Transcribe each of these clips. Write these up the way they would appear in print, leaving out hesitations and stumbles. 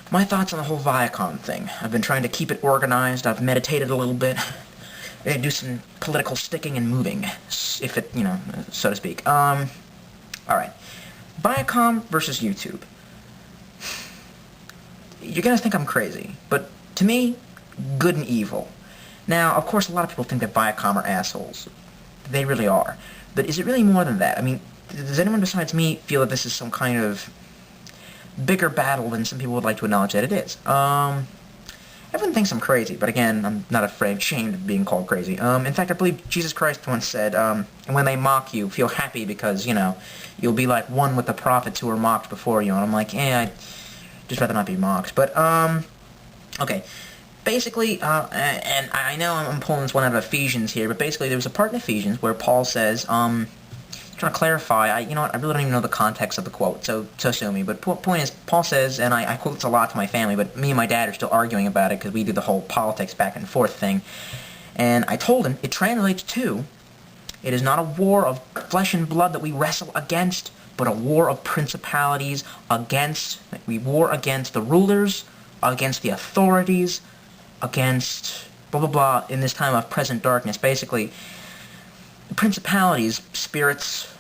My thoughts on the whole Viacom thing. I've been trying to keep it organized. I've meditated a little bit. I do some political sticking and moving, if it, so to speak. Alright. Viacom versus YouTube. You're gonna think I'm crazy, but to me, good and evil. Now, of course, a lot of people think that Viacom are assholes. They really are. But is it really more than that? I mean, does anyone besides me feel that this is some kind of bigger battle than some people would like to acknowledge that it is? Everyone thinks I'm crazy, but again, I'm not ashamed of being called crazy. In fact, I believe Jesus Christ once said, and when they mock you, feel happy because, you'll be like one with the prophets who were mocked before you. And I'm like, I'd just rather not be mocked. But, okay. Basically, and I know I'm pulling this one out of Ephesians here, but basically there was a part in Ephesians where Paul says, trying to clarify, I really don't even know the context of the quote, so sue me, but point is, Paul says, and I quote this a lot to my family, but me and my dad are still arguing about it because we do the whole politics back and forth thing, and I told him it translates to, it is not a war of flesh and blood that we wrestle against, but a war of principalities we war against the rulers, against the authorities, against blah blah blah in this time of present darkness. Basically, principalities, spirits,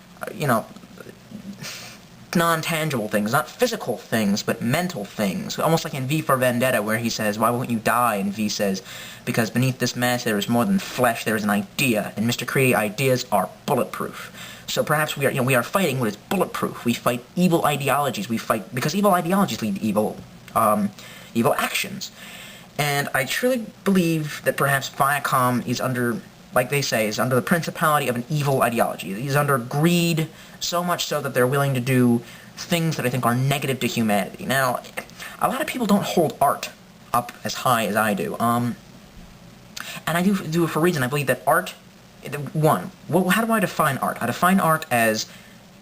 non-tangible things, not physical things, but mental things. Almost like in V for Vendetta, where he says, "Why won't you die?" And V says, "Because beneath this mask there is more than flesh. There is an idea." And Mr. Creedy, ideas are bulletproof. So perhaps we are fighting what is bulletproof. We fight evil ideologies. We fight because evil ideologies lead to evil actions. And I truly believe that perhaps Viacom is under, like they say, is under the principality of an evil ideology. He's under greed, so much so that they're willing to do things that I think are negative to humanity. Now, a lot of people don't hold art up as high as I do. And I do it for a reason. I believe that art, how do I define art? I define art as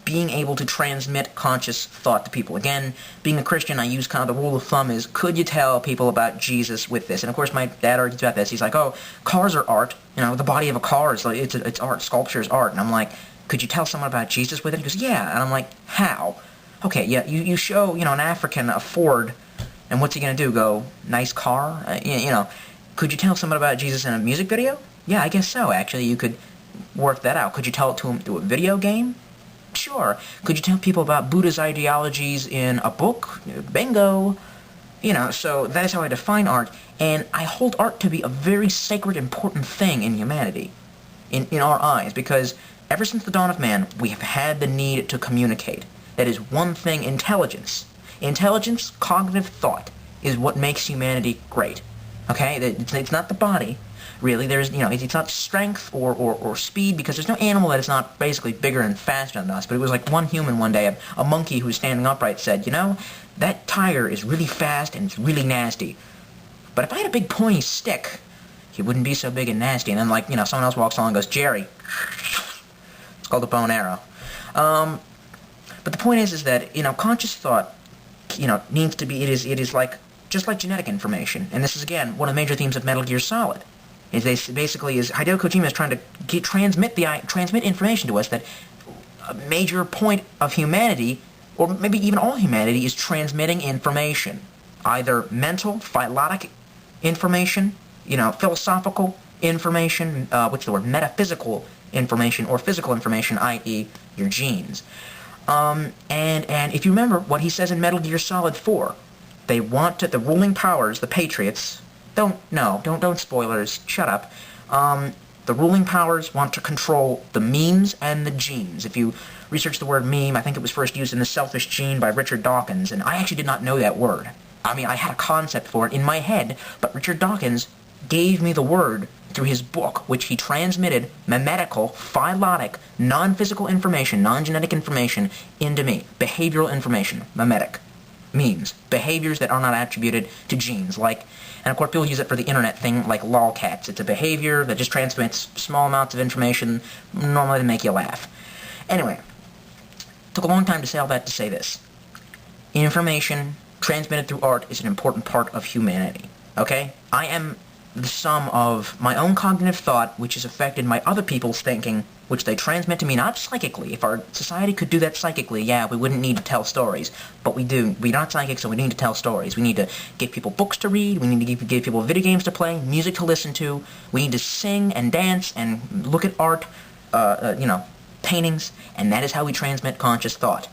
being able to transmit conscious thought to people. Again, being a Christian, I use kind of the rule of thumb is, could you tell people about Jesus with this? And of course, my dad argues about this. He's like, oh, cars are art. The body of a car is like, it's art. Sculpture is art. And I'm like, could you tell someone about Jesus with it? He goes, yeah. And I'm like, how? Okay, yeah, you show, an African a Ford, and what's he gonna do? Go, nice car? Could you tell someone about Jesus in a music video? Yeah, I guess so. Actually, you could work that out. Could you tell it to him through a video game? Sure. Could you tell people about Buddha's ideologies in a book? Bingo. So that is how I define art, and I hold art to be a very sacred, important thing in humanity, in our eyes, because ever since the dawn of man, we have had the need to communicate. That is one thing, intelligence. Intelligence, cognitive thought, is what makes humanity great. Okay? It's not the body. Really, there's, it's not strength or speed, because there's no animal that is not basically bigger and faster than us. But it was like one human one day, a monkey who was standing upright said, that tiger is really fast and it's really nasty. But if I had a big pointy stick, he wouldn't be so big and nasty. And then, someone else walks along and goes, Jerry. It's called a bow and arrow. But the point is that, conscious thought, needs to be, it is like, just like genetic information. And this is, again, one of the major themes of Metal Gear Solid. Basically Hideo Kojima is trying to transmit information to us that a major point of humanity, or maybe even all humanity, is transmitting information. Either mental, phylotic information, philosophical information, metaphysical information, or physical information, i.e. your genes. And if you remember what he says in Metal Gear Solid 4, they want the ruling powers, the Patriots. Don't spoilers, shut up. The ruling powers want to control the memes and the genes. If you research the word meme, I think it was first used in The Selfish Gene by Richard Dawkins, and I actually did not know that word. I had a concept for it in my head, but Richard Dawkins gave me the word through his book, which he transmitted memetical, phylotic, non-physical information, non-genetic information into me. Behavioral information, memetic. Memes, behaviors that are not attributed to genes, and of course people use it for the internet thing like lolcats. It's a behavior that just transmits small amounts of information, normally to make you laugh. Anyway, took a long time to say all that to say this. Information transmitted through art is an important part of humanity, okay? I am the sum of my own cognitive thought, which is affected by other people's thinking, which they transmit to me not psychically. If our society could do that psychically, yeah, we wouldn't need to tell stories. But we do. We're not psychic, so we need to tell stories. We need to give people books to read. We need to give people video games to play, music to listen to. We need to sing and dance and look at art, paintings, and that is how we transmit conscious thought.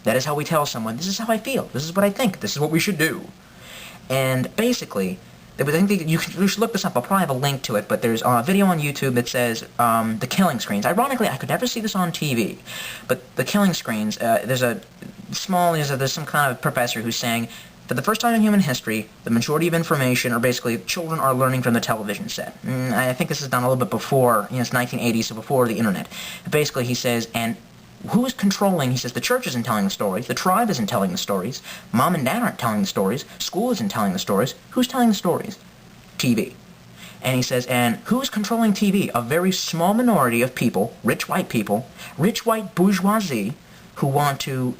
That is how we tell someone, this is how I feel, this is what I think, this is what we should do. And basically, I think you should look this up. I'll probably have a link to it, but there's a video on YouTube that says the killing screens. Ironically, I could never see this on TV, but the killing screens, there's some kind of professor who's saying, for the first time in human history, the majority of information, or basically children are learning from the television set. I think this is done a little bit before, it's 1980, so before the internet. Basically, he says, and who is controlling? He says the church isn't telling the stories, the tribe isn't telling the stories, mom and dad aren't telling the stories, school isn't telling the stories. Who's telling the stories? TV. And he says, and who's controlling TV? A very small minority of people, rich white bourgeoisie, who want to,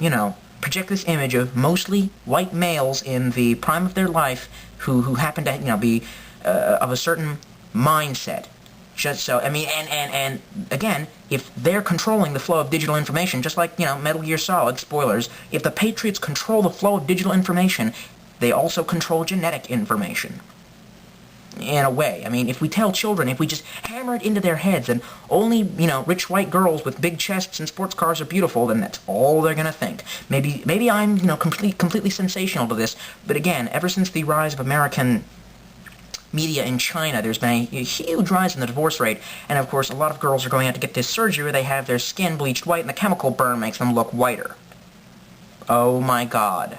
project this image of mostly white males in the prime of their life who happen to, be of a certain mindset. Just so, and again, if they're controlling the flow of digital information, just like, Metal Gear Solid, spoilers, if the Patriots control the flow of digital information, they also control genetic information. In a way. If we tell children, if we just hammer it into their heads and only, rich white girls with big chests and sports cars are beautiful, then that's all they're gonna think. Maybe I'm, completely sensational to this, but again, ever since the rise of American media in China, there's been a huge rise in the divorce rate, and of course a lot of girls are going out to get this surgery where they have their skin bleached white and the chemical burn makes them look whiter. Oh my god.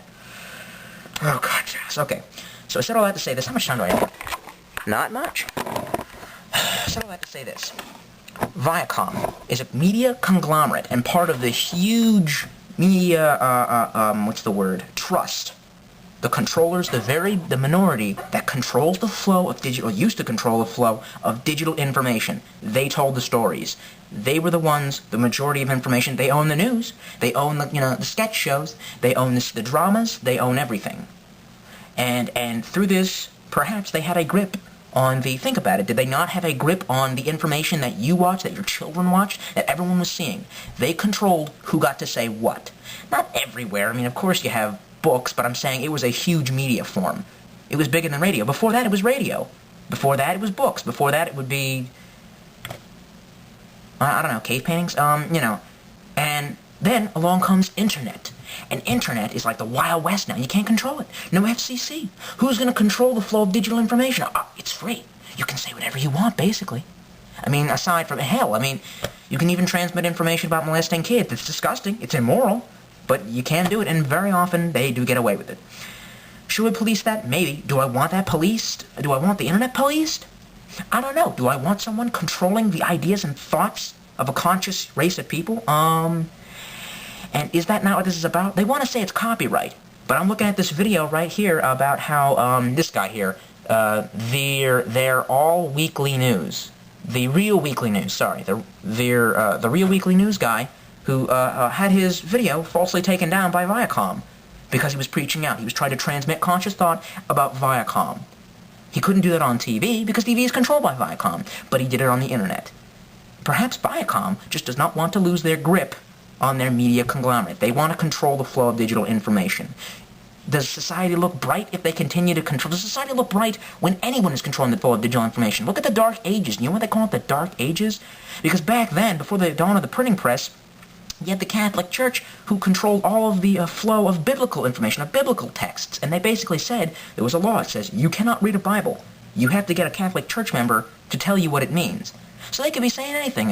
Oh god, yes. Okay. So I said all that to say this. How much time do I have? Not much. I said all that to say this. Viacom is a media conglomerate and part of the huge media, trust. The controllers, the minority that controls the flow of used to control the flow of digital information. They told the stories. They were the ones, the majority of information. They own the news. They own the sketch shows. They own the dramas. They own everything. And through this, perhaps they had a grip on think about it, did they not have a grip on the information that you watched, that your children watched, that everyone was seeing? They controlled who got to say what. Not everywhere. Of course you have books, but I'm saying it was a huge media form. It was bigger than radio. Before that, it was radio. Before that, it was books. Before that, it would be, I don't know, cave paintings, and then along comes internet. And internet is like the Wild West now. You can't control it. No FCC. Who's going to control the flow of digital information? It's free. You can say whatever you want, basically. Aside from, hell, you can even transmit information about molesting kids. It's disgusting. It's immoral. But you can do it, and very often they do get away with it. Should we police that? Maybe. Do I want that policed? Do I want the internet policed? I don't know. Do I want someone controlling the ideas and thoughts of a conscious race of people? And is that not what this is about? They want to say it's copyright, but I'm looking at this video right here about how, this guy here, they're all weekly news. The Real Weekly News, sorry. The Real Weekly News guy who had his video falsely taken down by Viacom because he was preaching out. He was trying to transmit conscious thought about Viacom. He couldn't do that on TV because TV is controlled by Viacom, but he did it on the internet. Perhaps Viacom just does not want to lose their grip on their media conglomerate. They want to control the flow of digital information. Does society look bright if they continue to control? Does society look bright when anyone is controlling the flow of digital information? Look at the Dark Ages. You know what they call it, the Dark Ages? Because back then, before the dawn of the printing press, you had the Catholic Church who controlled all of the flow of biblical information, of biblical texts. And they basically said, there was a law that says, you cannot read a Bible. You have to get a Catholic Church member to tell you what it means. So they could be saying anything.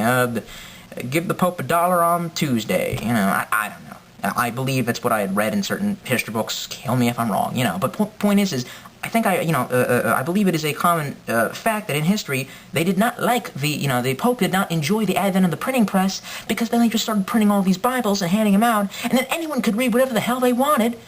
Give the Pope $1 on Tuesday. I don't know. I believe that's what I had read in certain history books. Kill me if I'm wrong, But point is I think I believe it is a common fact that in history they did not like the Pope did not enjoy the advent of the printing press because then they just started printing all these Bibles and handing them out, and then anyone could read whatever the hell they wanted.